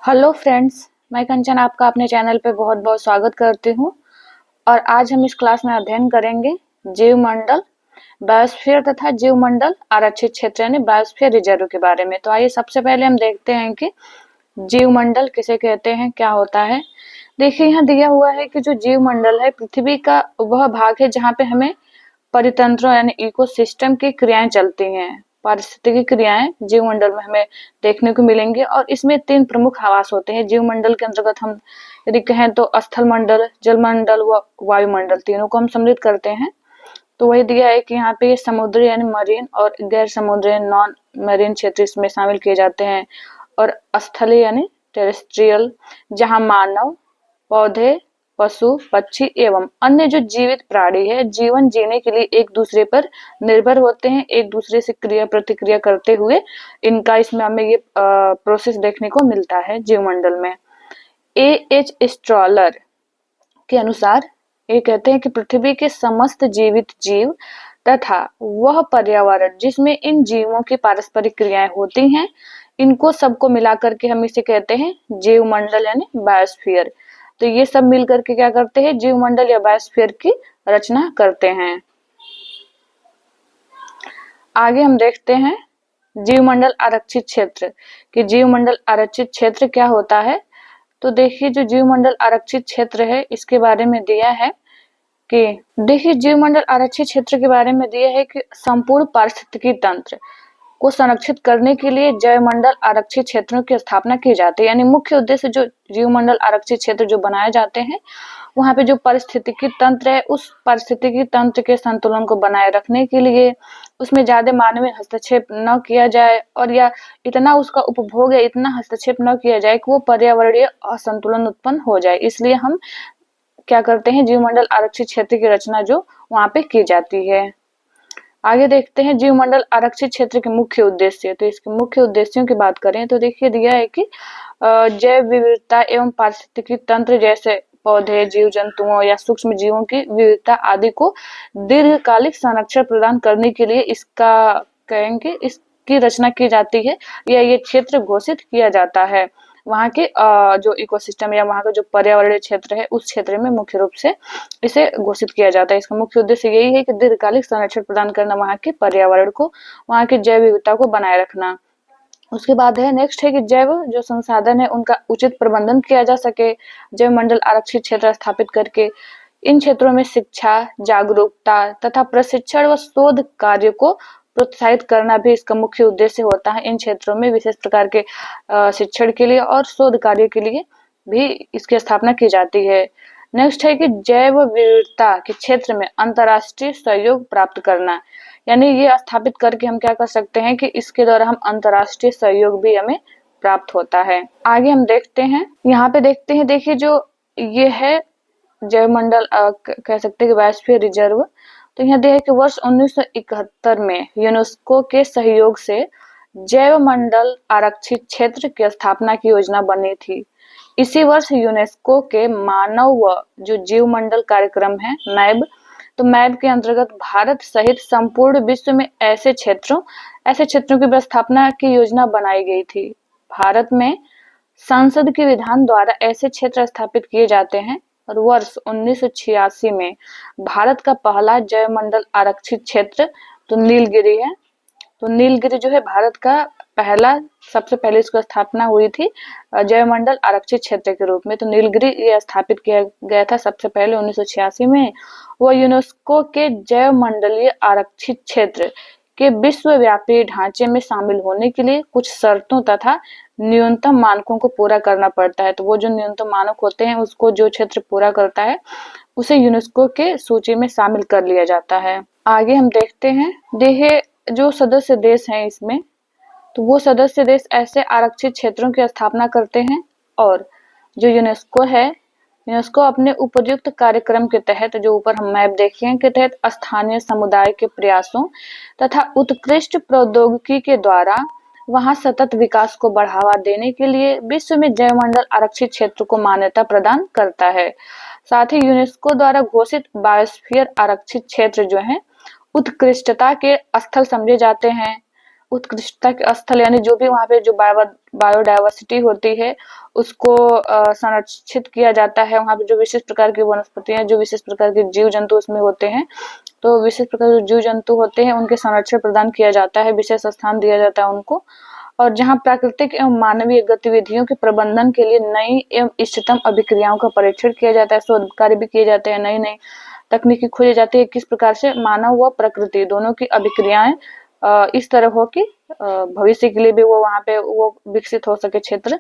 Hello friends, मैं कंचन आपका अपने चैनल पे बहुत बहुत स्वागत करती हूँ। और आज हम इस क्लास में अध्ययन करेंगे जीवमंडल, बायोस्फीयर तथा जीवमंडल आरक्षित क्षेत्र यानी बायोस्फीयर रिजर्व के बारे में। तो आइए सबसे पहले हम देखते हैं कि जीवमंडल किसे कहते हैं, क्या होता है। देखिए यहाँ दिया हुआ है कि जो जीवमंडल है पृथ्वी का वह भाग है जहाँ पे हमें परितंत्रों यानी इकोसिस्टम की क्रियाएं चलती हैं। पारिस्थितिकी क्रियाएं जीवमंडल में हमें देखने को मिलेंगी और इसमें 3 प्रमुख आवास होते हैं। जीवमंडल के अंतर्गत हम यदि कहें तो स्थल मंडल, जलमंडल व वायुमंडल, तीनों को हम सम्मिलित करते हैं। तो वही दिया है कि यहाँ पे समुद्री यानी मरीन और गैर समुद्री नॉन मरीन क्षेत्र इसमें शामिल किए जाते हैं। और स्थलीय यानी टेरेस्ट्रियल, जहाँ मानव, पौधे, पशु, पक्षी एवं अन्य जो जीवित प्राणी है जीवन जीने के लिए एक दूसरे पर निर्भर होते हैं, एक दूसरे से क्रिया प्रतिक्रिया करते हुए इनका इसमें हमें ये प्रोसेस देखने को मिलता है जीवमंडल में। एएच स्ट्रॉलर के अनुसार ये कहते हैं कि पृथ्वी के समस्त जीवित जीव तथा वह पर्यावरण जिसमें इन जीवों की पारस्परिक क्रियाएं होती हैं, इनको सबको मिलाकर के हम इसे कहते हैं जीवमंडल यानी बायोस्फीयर। तो ये सब मिल करके क्या करते हैं, जीवमंडल या बायोस्फीयर की रचना करते हैं। आगे हम देखते हैं जीवमंडल आरक्षित क्षेत्र कि जीवमंडल आरक्षित क्षेत्र क्या होता है। तो देखिए जो जीवमंडल आरक्षित क्षेत्र है इसके बारे में दिया है कि देखिए जीवमंडल आरक्षित क्षेत्र के बारे में दिया है कि संपूर्ण पारिस्थितिकी तंत्र को संरक्षित करने के लिए जैवमंडल आरक्षित क्षेत्रों की स्थापना की जाती है। यानी मुख्य उद्देश्य जो जीवमंडल आरक्षित क्षेत्र जो बनाए जाते हैं वहां पे जो पारिस्थितिकी तंत्र है उस पारिस्थितिकी तंत्र के संतुलन को बनाए रखने के लिए उसमें ज्यादा मानवीय हस्तक्षेप न किया जाए और या इतना उसका उपभोग या इतना हस्तक्षेप न किया जाए कि वो पर्यावरणीय असंतुलन उत्पन्न हो जाए। इसलिए हम क्या करते हैं, जीवमंडल आरक्षित क्षेत्र की रचना जो वहां पे की जाती है। आगे देखते हैं जीवमंडल आरक्षित क्षेत्र के मुख्य उद्देश्य। तो इसके मुख्य उद्देश्यों की बात करें तो देखिए दिया है कि जैव विविधता एवं पारिस्थितिकी तंत्र जैसे पौधे, जीव जंतुओं या सूक्ष्म जीवों की विविधता आदि को दीर्घकालिक संरक्षण प्रदान करने के लिए इसका कहेंगे इसकी रचना की जाती है या ये क्षेत्र घोषित किया जाता है। वहाँ के जो इकोसिस्टम या वहाँ का जो पर्यावरणीय क्षेत्र है उस क्षेत्र में मुख्य रूप से इसे घोषित किया जाता है। इसका मुख्य उद्देश्य यही है कि दीर्घकालिक संरक्षण प्रदान करना, वहाँ के पर्यावरण को, वहाँ की जैव विविधता को बनाए रखना। उसके बाद है नेक्स्ट है कि जैव जो संसाधन है उनका उचित प्रबंधन किया जा सके। जैव मंडल आरक्षित क्षेत्र स्थापित करके इन क्षेत्रों में शिक्षा, जागरूकता तथा प्रशिक्षण व शोध कार्य को प्रोत्साहित करना भी इसका मुख्य उद्देश्य होता है। इन क्षेत्रों में विशेष प्रकार के शिक्षण के लिए और शोध कार्य के लिए भी इसकी स्थापना की जाती है। नेक्स्ट है कि जैव विविधता के क्षेत्र में अंतर्राष्ट्रीय सहयोग प्राप्त करना, यानी ये स्थापित करके हम क्या कर सकते हैं कि इसके द्वारा हम अंतर्राष्ट्रीय सहयोग भी हमें प्राप्त होता है। आगे हम देखते हैं, यहाँ पे देखते हैं, देखिए जो ये है जैवमंडल कह सकते हैं कि बायोस्फीयर रिजर्व। तो यहाँ देखिए कि वर्ष 1971 में यूनेस्को के सहयोग से जैवमंडल आरक्षित क्षेत्र की स्थापना की योजना बनी थी। इसी वर्ष यूनेस्को के मानव व जो जीवमंडल कार्यक्रम है मैब, तो मैब के अंतर्गत भारत सहित संपूर्ण विश्व में ऐसे क्षेत्रों की स्थापना की योजना बनाई गई थी। भारत में संसद के विधान द्वारा ऐसे क्षेत्र स्थापित किए जाते हैं और वर्ष 1986 में भारत का पहला जैवमंडल आरक्षित क्षेत्र तो नीलगिरी है। तो नीलगिरी जो है भारत का पहला, सबसे पहले इसको स्थापना हुई थी जैवमंडल आरक्षित क्षेत्र के रूप में। तो नीलगिरी ये स्थापित किया गया था सबसे पहले 1986 में। वह यूनेस्को के जैवमंडलीय आरक्षित क्षेत्र के विश्वव्यापी ढांचे में शामिल होने के लिए कुछ शर्तों तथा न्यूनतम मानकों को पूरा करना पड़ता है। तो वो जो न्यूनतम मानक होते हैं उसको जो क्षेत्र पूरा करता है उसे यूनेस्को के सूची में शामिल कर लिया जाता है। आगे हम देखते हैं, देखिए जो सदस्य देश हैं इसमें, तो वो सदस्य देश ऐसे आरक्षित क्षेत्रों की स्थापना करते हैं और जो यूनेस्को है, यूनेस्को अपने उपयुक्त कार्यक्रम के तहत, जो ऊपर हम मैप देखे के तहत स्थानीय समुदाय के प्रयासों तथा उत्कृष्ट प्रौद्योगिकी के द्वारा वहां सतत विकास को बढ़ावा देने के लिए विश्व में जैवमंडल आरक्षित क्षेत्र को मान्यता प्रदान करता है। साथ ही यूनेस्को द्वारा घोषित बायोस्फीयर आरक्षित क्षेत्र जो है उत्कृष्टता के स्थल समझे जाते हैं उत्कृष्टता के स्थल, यानी जो भी वहाँ पे जो बायोडायवर्सिटी होती है उसको संरक्षित किया जाता है। वहाँ पे जो विशेष प्रकार की वनस्पतियां, जो विशेष प्रकार के जीव जंतु उसमें होते हैं, तो विशेष प्रकार के जीव जंतु होते हैं उनके संरक्षण प्रदान किया जाता है, विशेष स्थान दिया जाता है उनको। और जहाँ प्राकृतिक एवं मानवीय गतिविधियों के प्रबंधन के लिए नई एवं इष्टतम अभिक्रियाओं का परीक्षण किया जाता है, शोध कार्य भी किए जाते हैं, नई नई तकनीकी खोजी जाती है, किस प्रकार से मानव व प्रकृति दोनों की अभिक्रियाएं इस तरह हो कि भविष्य के लिए भी वो वहाँ पे वो विकसित हो सके क्षेत्र,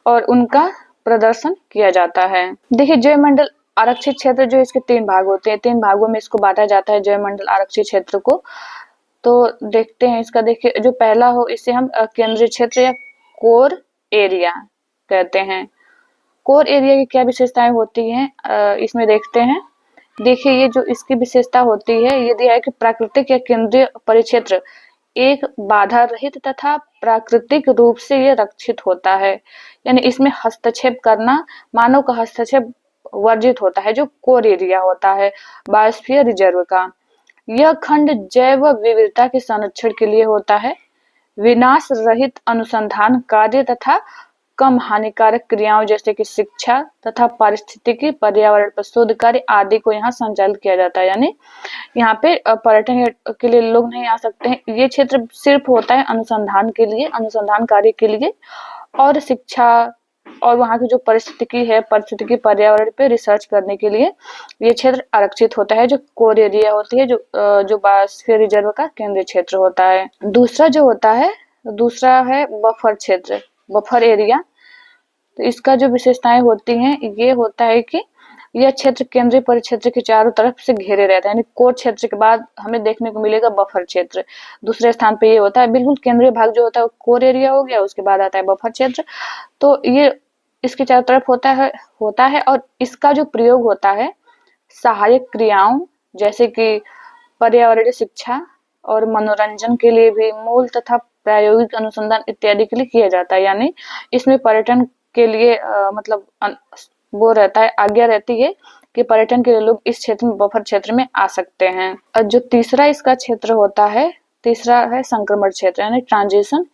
और उनका प्रदर्शन किया जाता है। देखिए, जैवमंडल आरक्षित क्षेत्र जो इसके 3 भाग होते हैं, 3 भागों में इसको बांटा जाता है जैवमंडल आरक्षित क्षेत्र को। तो देखते हैं इसका। देखिए, जो पहला हो इसे हम केंद्रीय क्षेत्र या कोर एरिया कहते हैं। कोर एरिया की क्या विशेषताएं होती हैं इसमें देखते हैं। देखिए, ये जो इसकी विशेषता होती है, ये दिया है कि प्राकृतिक या केंद्रीय परिक्षेत्र एक बाधा रहित तथा प्राकृतिक रूप से ये रक्षित होता है, यानी इसमें हस्तक्षेप करना, मानव का हस्तक्षेप वर्जित होता है। जो कोर एरिया होता है बायोस्फीयर रिजर्व का, यह खंड जैव विविधता के संरक्षण के लिए होता है। विनाश रहित अनुसंधान कार्य तथा कम हानिकारक क्रियाओं जैसे कि शिक्षा तथा पारिस्थितिकी, पर्यावरण पर शोध कार्य आदि को यहाँ संचालित किया जाता है। यानी यहाँ पे पर्यटन के लिए लोग नहीं आ सकते हैं। ये क्षेत्र सिर्फ होता है अनुसंधान के लिए, अनुसंधान कार्य के लिए, और शिक्षा और वहाँ की जो परिस्थितिकी है, परिस्थितिकी पर्यावरण पे रिसर्च करने के लिए ये क्षेत्र आरक्षित होता है, जो कोर एरिया होती है, जो बायोस्फीयर रिजर्व का केंद्रीय क्षेत्र होता है। दूसरा जो होता है, दूसरा है बफर क्षेत्र, बफर एरिया। तो इसका जो विशेषताएं होती हैं, ये होता है कि यह क्षेत्र केंद्रीय परिक्षेत्र के चारों तरफ से घेरे रहता है, यानी कोर क्षेत्र के बाद हमें देखने को मिलेगा बफर क्षेत्र, दूसरे स्थान पे ये होता है। बिल्कुल केंद्रीय भाग जो होता है वो कोर एरिया हो गया, उसके बाद आता है बफर क्षेत्र। तो ये इसके चारों तरफ होता है और इसका जो प्रयोग होता है सहायक क्रियाओं जैसे कि पर्यावरणीय शिक्षा और मनोरंजन के लिए भी, मूल तथा प्रायोगिक अनुसंधान इत्यादि के लिए किया जाता है। यानी इसमें पर्यटन के लिए मतलब वो रहता है, आज्ञा रहती है कि पर्यटन के लिए लोग इस क्षेत्र में, बफर क्षेत्र में आ सकते हैं। और जो तीसरा इसका क्षेत्र होता है, तीसरा है संक्रमण क्षेत्र, यानी ट्रांजिशन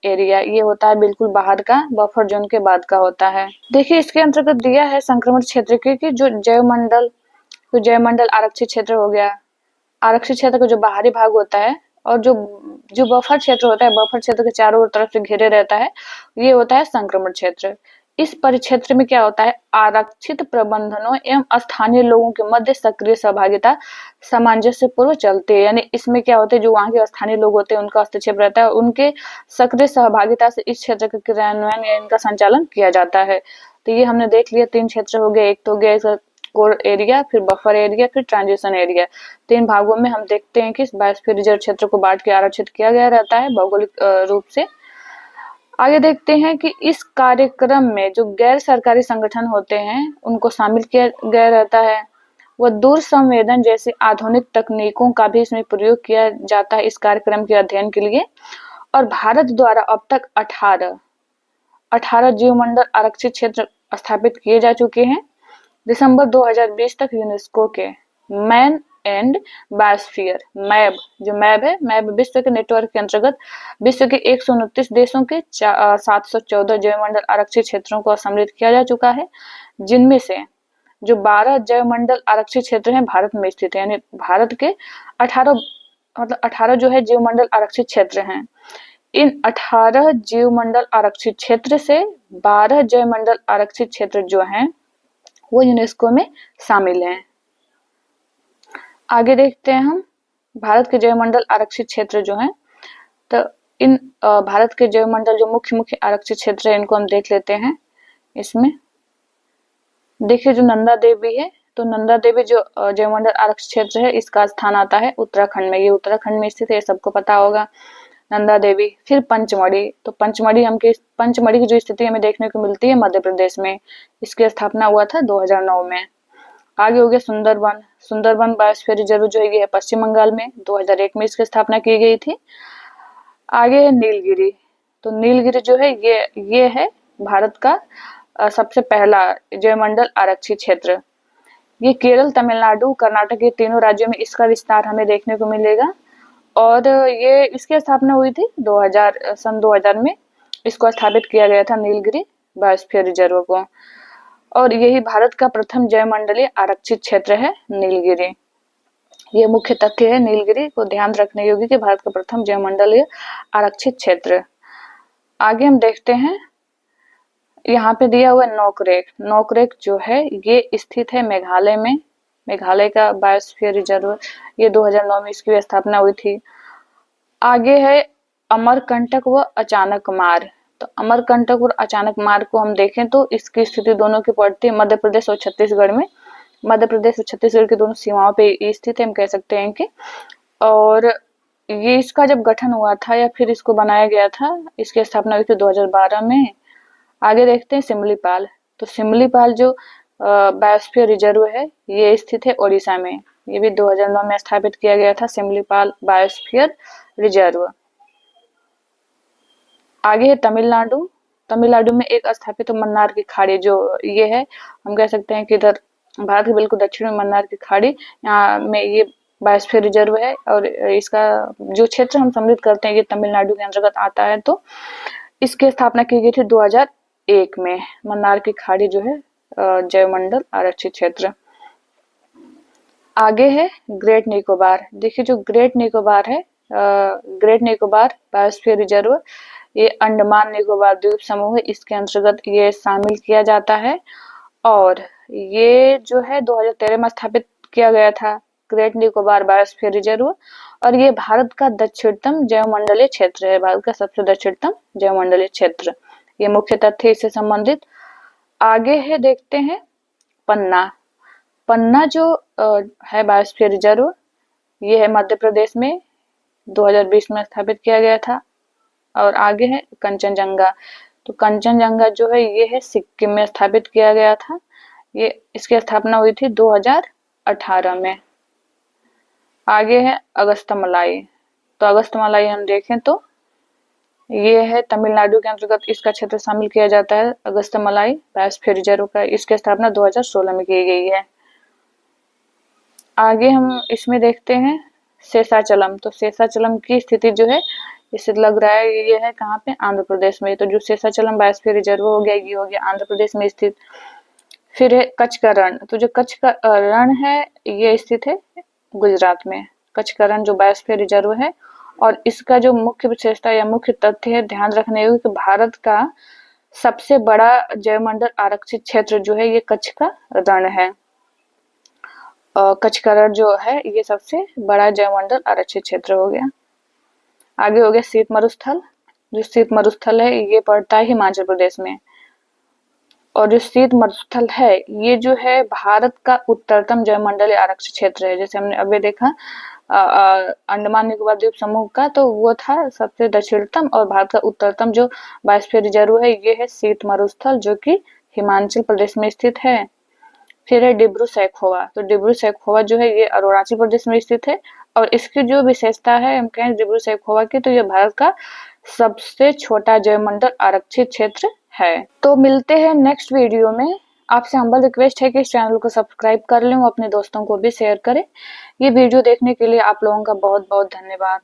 एरिया। ये होता है बिल्कुल बाहर का, बफर जोन के बाद का होता है। देखिए, इसके अंतर्गत दिया है संक्रमण क्षेत्र की जो जैवमंडल आरक्षित क्षेत्र हो गया, आरक्षित क्षेत्र का जो बाहरी भाग होता है, और जो जो बफर क्षेत्र होता है, बफर क्षेत्र के चारों तरफ से घिरे रहता है, ये होता है संक्रमण क्षेत्र। इस परिक्षेत्र में क्या होता है, आरक्षित प्रबंधनों एवं स्थानीय लोगों के मध्य सक्रिय सहभागिता सामंजस्य पूर्व चलती है। यानी इसमें क्या होता है, जो वहाँ के स्थानीय लोग होते हैं उनका हस्तक्षेप रहता है, उनके सक्रिय सहभागिता से इस क्षेत्र का क्रियान्वयन या इनका संचालन किया जाता है। तो ये हमने देख लिया, 3 क्षेत्र हो गए, एक तो हो गया कोर एरिया, फिर बफर एरिया, फिर ट्रांजिशन एरिया। 3 भागों में हम देखते हैं कि बायोस्फीयर रिजर्व क्षेत्र को बांट के आरक्षित किया गया रहता है भौगोलिक रूप से। आगे देखते हैं कि इस कार्यक्रम में जो गैर सरकारी संगठन होते हैं उनको शामिल किया गया रहता है। वह दूर संवेदन जैसी आधुनिक तकनीकों का भी इसमें प्रयोग किया जाता है इस कार्यक्रम के अध्ययन के लिए। और भारत द्वारा अब तक 18 जीवमंडल आरक्षित क्षेत्र स्थापित किए जा चुके हैं। दिसंबर 2020 तक यूनेस्को के मैन एंड बायोस्फीयर मैब, जो मैब है, मैब विश्व के नेटवर्क के अंतर्गत विश्व के 129 देशों के 714 जैवमंडल आरक्षित क्षेत्रों को सम्मिलित किया जा चुका है, जिनमें से जो 12 जैवमंडल आरक्षित क्षेत्र हैं भारत में स्थित है। यानी भारत के 18 जो है जीवमंडल आरक्षित क्षेत्र हैं। इन 18 जीवमंडल आरक्षित क्षेत्र से 12 जैवमंडल आरक्षित क्षेत्र जो हैं वो यूनेस्को में शामिल हैं। आगे देखते हैं हम भारत के जैवमंडल आरक्षित क्षेत्र जो हैं। तो इन भारत के जैवमंडल जो मुख्य आरक्षित क्षेत्र है इनको हम देख लेते हैं। इसमें देखिए, जो नंदा देवी है, तो नंदा देवी जो जैवमंडल आरक्षित क्षेत्र है इसका स्थान आता है उत्तराखंड में। ये उत्तराखंड में स्थित है, सबको पता होगा नंदा देवी। फिर पंचमढ़ी, तो पंचमढ़ी की जो स्थिति हमें देखने को मिलती है मध्य प्रदेश में। इसकी स्थापना हुआ था 2009 में। आगे हो गया सुंदरबन। सुंदरबन बायोस्फीयर रिजर्व जो है ये है पश्चिम बंगाल में, 2001 में इसकी स्थापना की गई थी। आगे है नीलगिरी। तो नीलगिरी जो है ये है भारत का सबसे पहला जैवमंडल आरक्षित क्षेत्र। ये केरल, तमिलनाडु, कर्नाटक, ये तीनों राज्यों में इसका विस्तार हमें देखने को मिलेगा। और ये इसकी स्थापना हुई थी सन 2000 में इसको स्थापित किया गया था नीलगिरी बायोस्फीयर रिजर्व को। और यही भारत का प्रथम जैवमंडलीय आरक्षित क्षेत्र है नीलगिरी। ये मुख्य तथ्य है नीलगिरी को ध्यान रखने योग्य कि भारत का प्रथम जैवमंडलीय आरक्षित क्षेत्र। आगे हम देखते हैं, यहाँ पे दिया हुआ नोकरेक। नोकरेक जो है ये स्थित है मेघालय में। मेघालय का बायोस्फीयर रिजर्व, ये 2009 में इसकी स्थापना हुई थी। आगे है अमरकंटक व अचानक मार। तो अमरकंटक और अचानक मार को हम देखें तो इसकी स्थिति दोनों की पड़ती है मध्य प्रदेश और छत्तीसगढ़ में। मध्य प्रदेश और छत्तीसगढ़ की दोनों सीमाओं पे स्थित है, हम कह सकते हैं कि। और ये इसका जब गठन हुआ था या फिर इसको बनाया गया था, इसकी स्थापना हुई थी 2012 में। आगे देखते हैं सिमलीपाल। तो सिमलीपाल जो बायोस्फीयर रिजर्व है ये स्थित है ओडिशा में। ये भी 2009 में स्थापित किया गया था सिमलीपाल बायोस्फीयर रिजर्व। आगे है तमिलनाडु। तमिलनाडु में एक स्थापित मन्नार की खाड़ी जो ये है, हम कह सकते हैं कि इधर भारत के बिल्कुल दक्षिण में मन्नार की खाड़ी, यहाँ में ये बायोस्फीयर रिजर्व है। और इसका जो क्षेत्र हम सम्मिलित करते हैं ये तमिलनाडु के अंतर्गत आता है। तो इसकी स्थापना की गई थी 2001 में। मन्नार की खाड़ी जो है जैवमंडल आरक्षित क्षेत्र। आगे है ग्रेट निकोबार। देखिए जो ग्रेट निकोबार है, ग्रेट निकोबार बायोस्फीयर रिजर्व, ये अंडमान निकोबार द्वीप समूह है, इसके अंतर्गत ये शामिल किया जाता है। और ये जो है 2013 में स्थापित किया गया था ग्रेट निकोबार बायोस्फीयर रिजर्व। और ये भारत का दक्षिणतम जैवमंडलीय क्षेत्र है, भारत का सबसे दक्षिणतम जैवमंडलीय क्षेत्र। ये मुख्य तथ्य इससे संबंधित। आगे है देखते हैं पन्ना। पन्ना जो है बायोस्फीयर रिजर्व, ये है मध्य प्रदेश में, 2020 में स्थापित किया गया था। और आगे है कंचनजंगा। तो कंचनजंगा जो है ये है सिक्किम में स्थापित किया गया था। ये इसकी स्थापना हुई थी 2018 में। आगे है अगस्त्यमलाई। तो अगस्त्यमलाई हम देखें तो ये है तमिलनाडु के अंतर्गत इसका क्षेत्र शामिल किया जाता है अगस्त्यमलाई बायोस्फीयर रिजर्व का। इसकी स्थापना 2016 में की गई है। आगे हम इसमें देखते हैं शेषाचलम। तो शेषाचलम की स्थिति जो है, इससे लग रहा है ये है कहाँ पे, आंध्र प्रदेश में। तो जो शेषाचलम बायोस्फीयर रिजर्व हो गया, ये हो गया आंध्र प्रदेश में स्थित। फिर है कच्छ का रण। तो जो कच्छ का रण है ये स्थित है गुजरात में। कच्छ का रण जो बायोस्फीयर रिजर्व है, और इसका जो मुख्य विशेषता या मुख्य तथ्य है ध्यान रखने योग्य कि भारत का सबसे बड़ा जैवमंडल आरक्षित क्षेत्र जो है ये कच्छ का रण है। कच्छ का रण जो है ये सबसे बड़ा जैवमंडल आरक्षित क्षेत्र हो गया। आगे हो गया शीत मरुस्थल। जो शीत मरुस्थल है ये पड़ता है हिमाचल प्रदेश में। और जो शीत मरुस्थल है ये जो है भारत का उत्तरतम जैवमंडलीय आरक्षित क्षेत्र है। जैसे हमने अभी देखा अंडमान निकोबार द्वीप समूह का, तो वो था सबसे दक्षिणतम, और भारत का उत्तरतम जो बायोस्फीयर रिजर्व है ये है शीत मरुस्थल जो कि हिमाचल प्रदेश में स्थित है। फिर है डिब्रू सैखोवा। तो डिब्रू सैखोवा जो है ये अरुणाचल प्रदेश में स्थित है। और इसकी जो विशेषता है हम कहें डिब्रू सैखोवा की, तो ये भारत का सबसे छोटा जैवमंडल आरक्षित क्षेत्र है। तो मिलते हैं नेक्स्ट वीडियो में। आपसे हम्बल रिक्वेस्ट है कि इस चैनल को सब्सक्राइब कर लें, अपने दोस्तों को भी शेयर करें। ये वीडियो देखने के लिए आप लोगों का बहुत बहुत धन्यवाद।